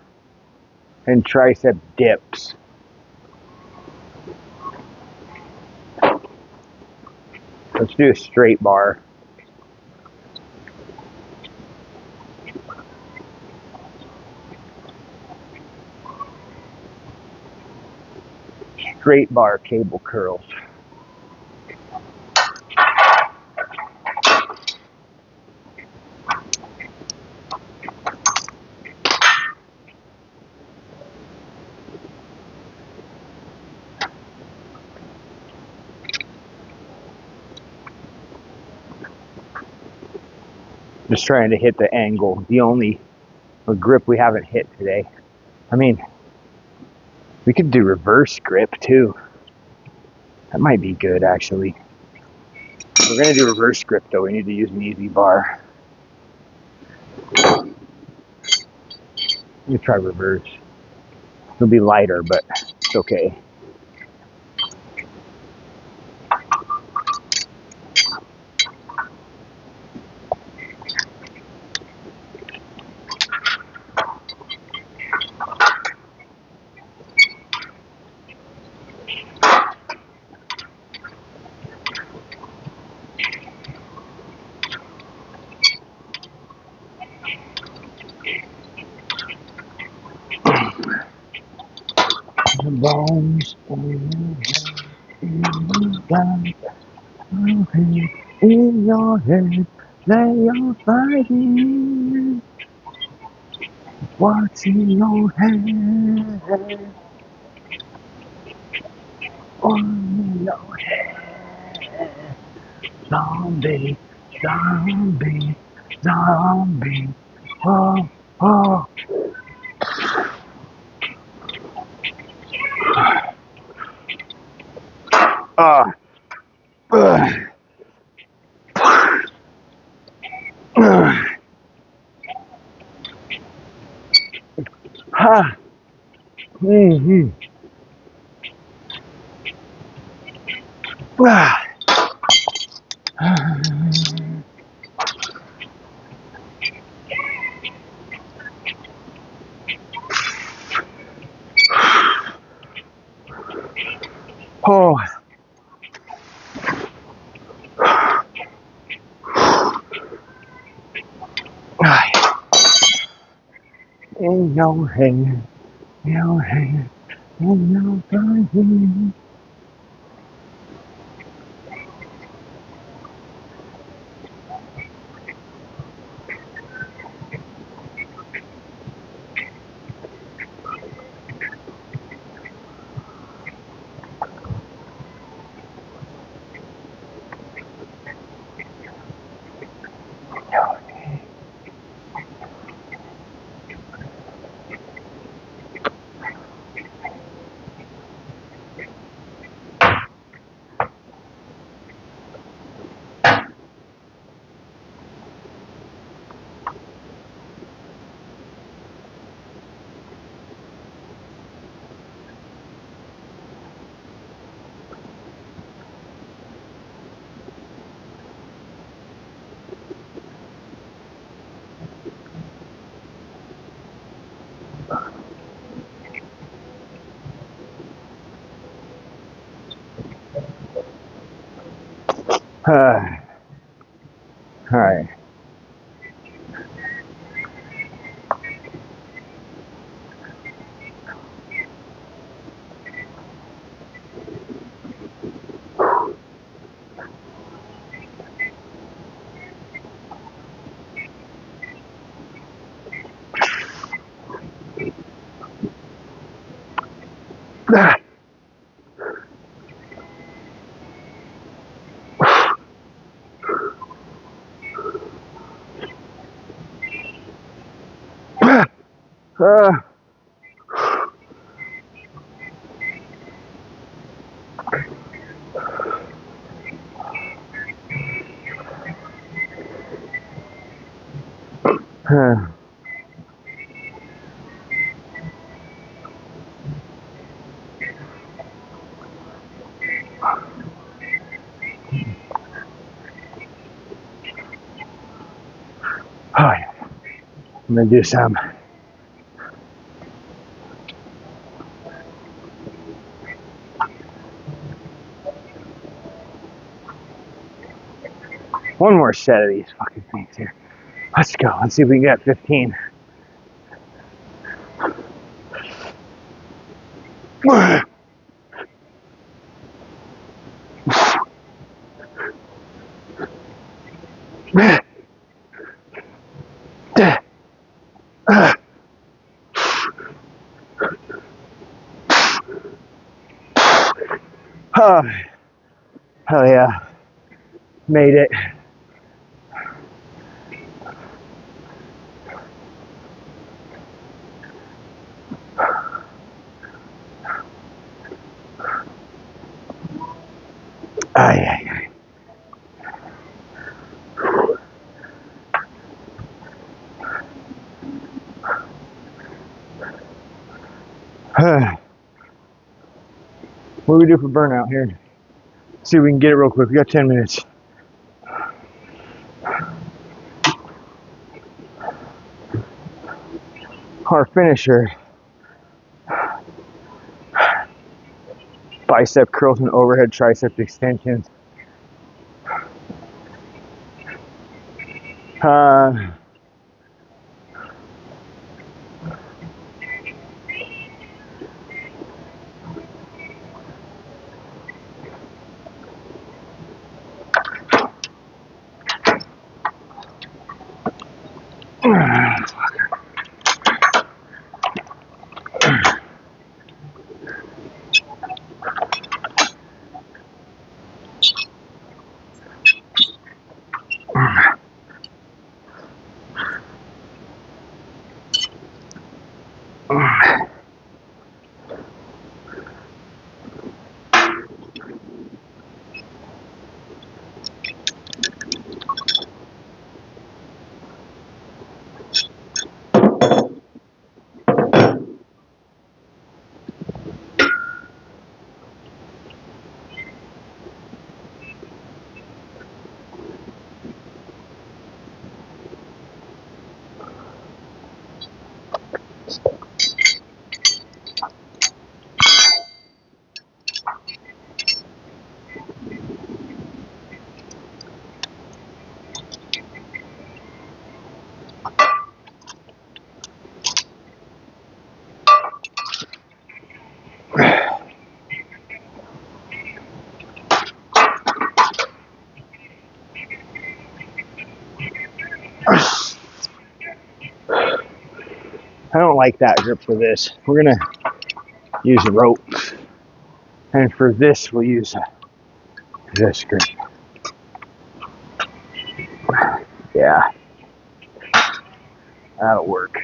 and tricep dips. Let's do a straight bar. Straight bar cable curls. Just trying to hit the angle. The only grip we haven't hit today. I mean, we could do reverse grip too. That might be good actually. If we're gonna do reverse grip though, we need to use an easy bar. Let me try reverse. It'll be lighter, but it's okay. The bones in your head, they are fighting. What's in your head? On your head. Zombie, zombie, zombie. Oh, oh. Uh, uh, ha. Mm-hmm. Oh. In your head, your head, in your body. All right. Oh, yeah. I'm gonna do some One more set of these fucking things here. Let's go. Let's see if we can get 15. Oh, hell yeah. Made it. Ay, ay, ay. What do we do for burnout here? Let's see if we can get it real quick. We got 10 minutes. Our finisher. Bicep curls and overhead tricep extensions. I don't like that grip for this. We're gonna use a rope. And for this, we'll use this grip. Yeah, that'll work.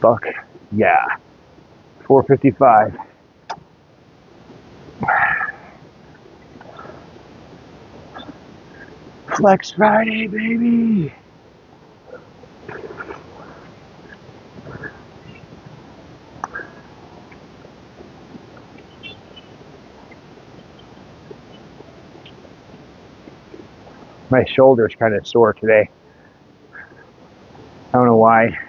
Fuck yeah. 4:55. Flex Friday, baby. My shoulder's kind of sore today. I don't know why.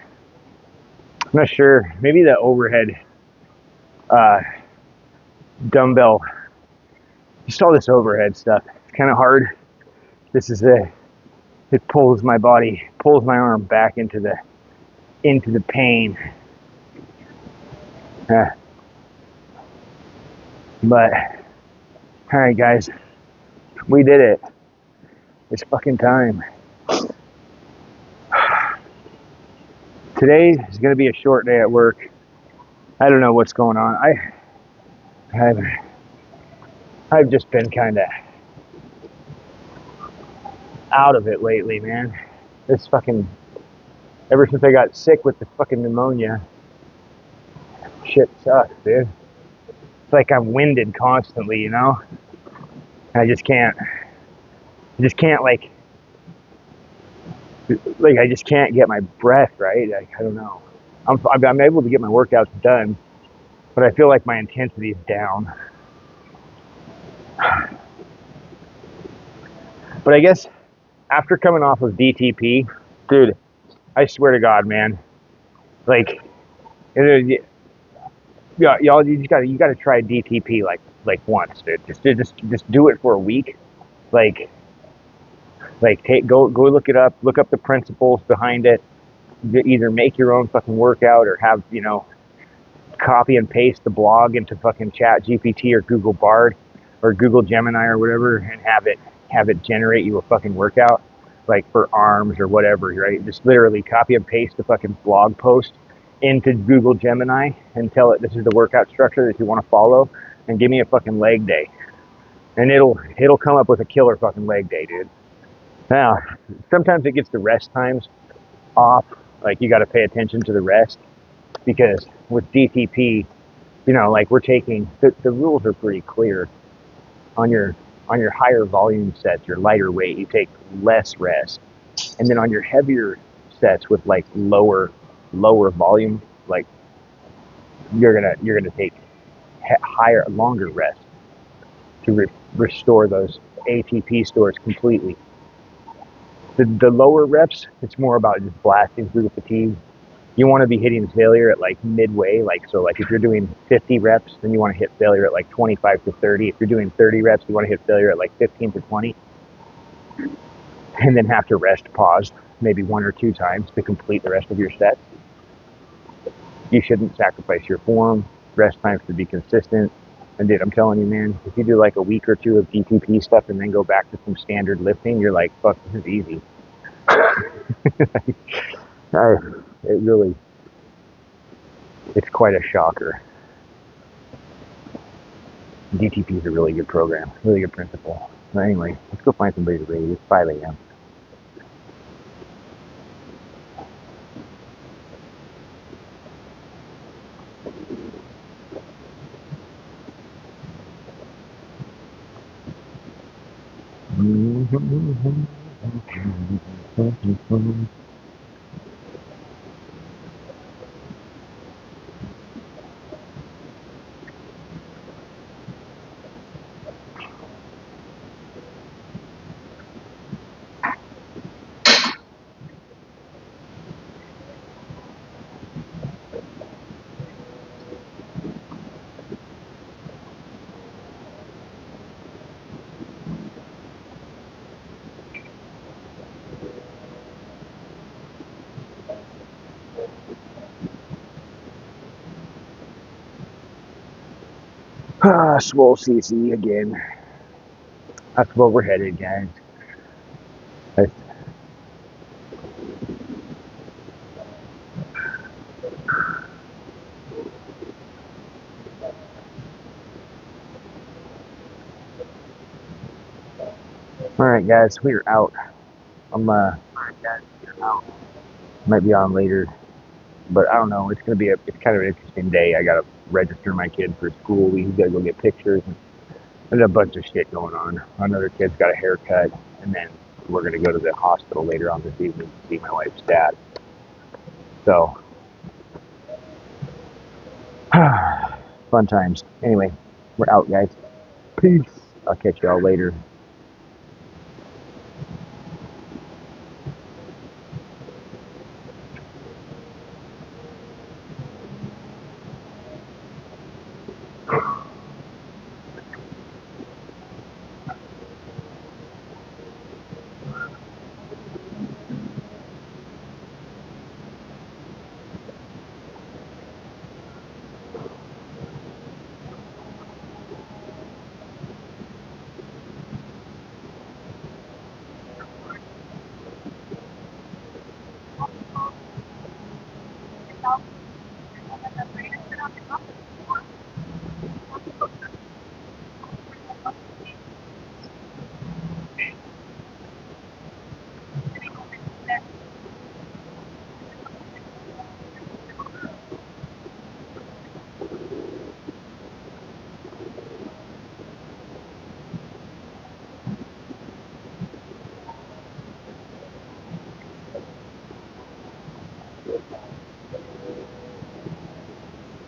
I'm not sure. Maybe the overhead uh, dumbbell. Just all this overhead stuff. It's kind of hard. This is it pulls my body, pulls my arm back into the pain. But all right, guys, we did it. It's fucking time. Today is gonna be a short day at work. I don't know what's going on. I've just been kind of out of it lately, man. This fucking ever since I got sick with the fucking pneumonia, shit sucks, dude. It's like I'm winded constantly, you know. I just can't I just can't get my breath right. Like, I don't know. I'm able to get my workouts done, but I feel like my intensity is down. But I guess after coming off of DTP, dude, I swear to God, man, like, yeah, y'all, you gotta try DTP like once, dude. Just do it for a week, like go look it up, look up the principles behind it. Either make your own fucking workout or have copy and paste the blog into fucking Chat GPT or Google Bard or Google Gemini or whatever, and have it generate you a fucking workout, like for arms or whatever, right? Just literally copy and paste the fucking blog post into Google Gemini and tell it this is the workout structure that you want to follow, and give me a fucking leg day, and it'll come up with a killer fucking leg day, dude. Now, sometimes it gets the rest times off. Like, you got to pay attention to the rest, because with DTP, like, we're taking the rules are pretty clear. On your higher volume sets, your lighter weight, you take less rest, and then on your heavier sets with like lower volume, like, you're gonna take higher, longer rest to restore those ATP stores completely. The lower reps, it's more about just blasting through the fatigue. You want to be hitting failure at like midway, like if you're doing 50 reps, then you want to hit failure at like 25 to 30. If you're doing 30 reps, you want to hit failure at like 15 to 20, and then have to rest, pause maybe 1 or 2 times to complete the rest of your set. You shouldn't sacrifice your form. Rest times should be consistent. And dude, I'm telling you, man, if you do like a week or 2 of DTP stuff and then go back to some standard lifting, you're like, fuck, this is easy. It's quite a shocker. DTP is a really good program, really good principle. But anyway, let's go find somebody to raid. It's 5 a.m. Swole CC again. That's where we're headed, guys. All right, guys, we're out. I'm might be on later, but I don't know. It's kind of an interesting day. I gotta register my kid for school. We gotta go get pictures, and there's a bunch of shit going on. Another kid's got a haircut, and then we're gonna go to the hospital later on this evening to see my wife's dad. So, fun times. Anyway, we're out, guys. Peace. I'll catch y'all later.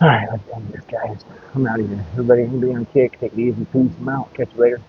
All right, let's end this, guys. I'm out of here. Everybody, be on kick. Take it easy. Peace. I'm out. Catch you later.